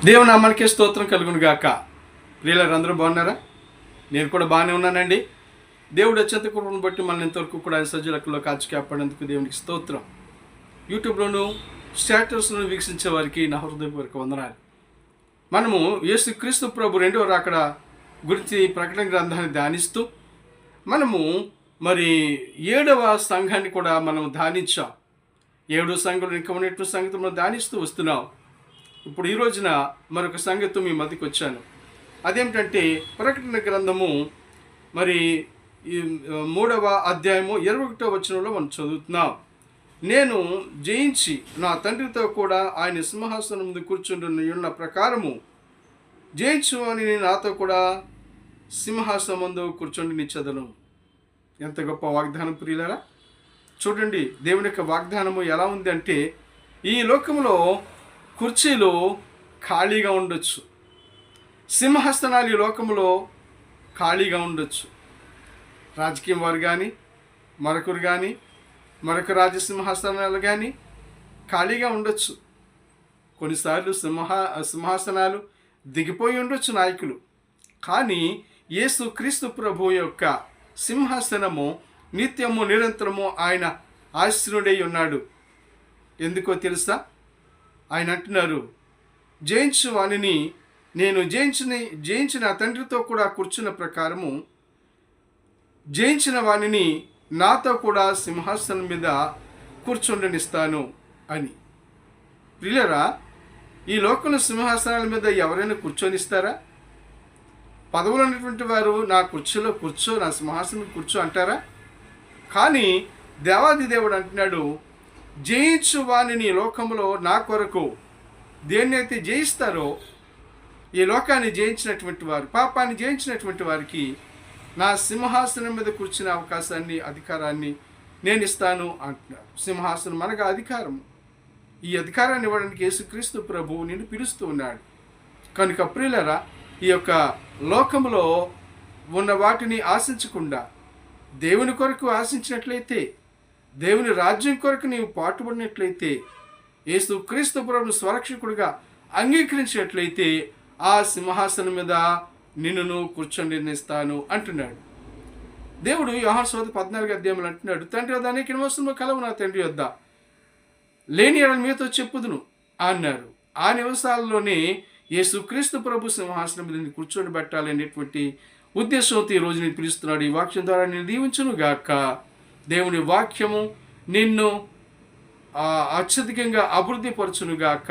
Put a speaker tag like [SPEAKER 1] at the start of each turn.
[SPEAKER 1] దేవుని నామానికే స్తోత్రం కలుగును గాక. ప్రియులారా, అందరూ బాగున్నారా? నేను కూడా బాగానే ఉన్నానండి. దేవుడు అత్యంత కృపను బట్టి మనల్ని ఇంతవరకు కూడా ఆయన సజ్జలకుల్లో కాచి కాపాడేందుకు దేవునికి స్తోత్రం. యూట్యూబ్లోను స్టేటస్ను వీక్షించే వారికి నా హృదయపూర్వక వందనాలు. మనము యేసుక్రీస్తు ప్రభు రెండవ రాకడ గురించి ప్రకటన గ్రంథాన్ని ధ్యానిస్తూ మనము మరి 7వ సంఘాన్ని కూడా మనం ధ్యానించాం. 7 సంఘాలు ఇంకా ఉన్నటువంటి సంగతి మనం ధ్యానిస్తూ వస్తున్నాం. ఇప్పుడు ఈ రోజున మరొక సంగతి మీ మధ్యకి వచ్చాను. అదేమిటంటే ప్రకటన గ్రంథము మరి 3వ అధ్యాయము 21వ వచనంలో మనం చదువుతున్నాం. నేను జయించి నా తండ్రితో కూడా ఆయన సింహాసనం ముందు కూర్చుంటున్న ప్రకారము జయించు అని నాతో కూడా సింహాసనం ముందు కూర్చొని నిచ్చదను. ఎంత గొప్ప వాగ్దానం ప్రియులారా! చూడండి, దేవుని యొక్క వాగ్దానము ఎలా ఉంది అంటే, ఈ లోకంలో కుర్చీలు ఖాళీగా ఉండొచ్చు, సింహాసనాలు ఈ లోకంలో ఖాళీగా ఉండొచ్చు. రాజకీయం వారు కానీ మరొకరు కానీ మరొక రాజసింహాసనాలు కానీ ఖాళీగా ఉండొచ్చు. కొన్నిసార్లు సింహాసనాలు దిగిపోయి ఉండొచ్చు నాయకులు. కానీ యేసు క్రీస్తు ప్రభు యొక్క సింహాసనము నిత్యము నిరంతరము ఆయన ఆశీనుడై ఉన్నాడు. ఎందుకో తెలుసా? ఆయన అంటున్నారు, జయించు వానిని నేను జయించిన తండ్రితో కూడా కూర్చున్న ప్రకారము జయించిన వానిని నాతో కూడా సింహాసనం మీద కూర్చుండనిస్తాను అని. ప్రియులారా, ఈ లోకంలో సింహాసనాల మీద ఎవరైనా కూర్చొనిస్తారా? పదవులు ఉన్నటువంటి వారు నా కుర్చీలో కూర్చో, నా సింహాసనం కూర్చో అంటారా? కానీ దేవాది దేవుడు అంటున్నాడు, జయించు వానిని లోకంలో నా కొరకు దేన్నైతే జయిస్తారో, ఈ లోకాన్ని జయించినటువంటి వారు, పాపాన్ని జయించినటువంటి వారికి నా సింహాసనం మీద కూర్చునే అవకాశాన్ని, అధికారాన్ని నేను ఇస్తాను అంటున్నాడు. సింహాసనం అనగా అధికారము. ఈ అధికారాన్ని ఇవ్వడానికి యేసుక్రీస్తు ప్రభువు నిన్ను పిలుస్తూ ఉన్నాడు. కనుక ప్రియులారా, ఈ యొక్క లోకంలో ఉన్న వాటిని ఆశించకుండా దేవుని కొరకు ఆశించినట్లయితే, దేవుని రాజ్యం కొరకు నీవు పాటుపడినట్లయితే, యేసు క్రీస్తు ప్రభువును స్వరక్షకుడిగా అంగీకరించినట్లయితే ఆ సింహాసనం మీద నిన్ను కూర్చొని నిర్ణయిస్తాను అంటున్నాడు. దేవుడు యోహాను సువార్త 14వ అధ్యాయంలో అంటున్నాడు, తండ్రి వద్ద అనేక నివాసములు కలవు, నా తండ్రి వద్ద లేని ఎడల మీతో చెప్పుదును అన్నారు. ఆ నివాసాలలోనే యేసు క్రీస్తు ప్రభు సింహాసనం మీద కూర్చొని పెట్టాలనేటువంటి ఉద్దేశంతో ఈ రోజు నేను పిలుస్తున్నాడు. ఈ వాక్యం ద్వారా నేను దీవించును గాక. దేవుని వాక్యము నిన్ను అత్యధికంగా అభివృద్ధి పరచును గాక.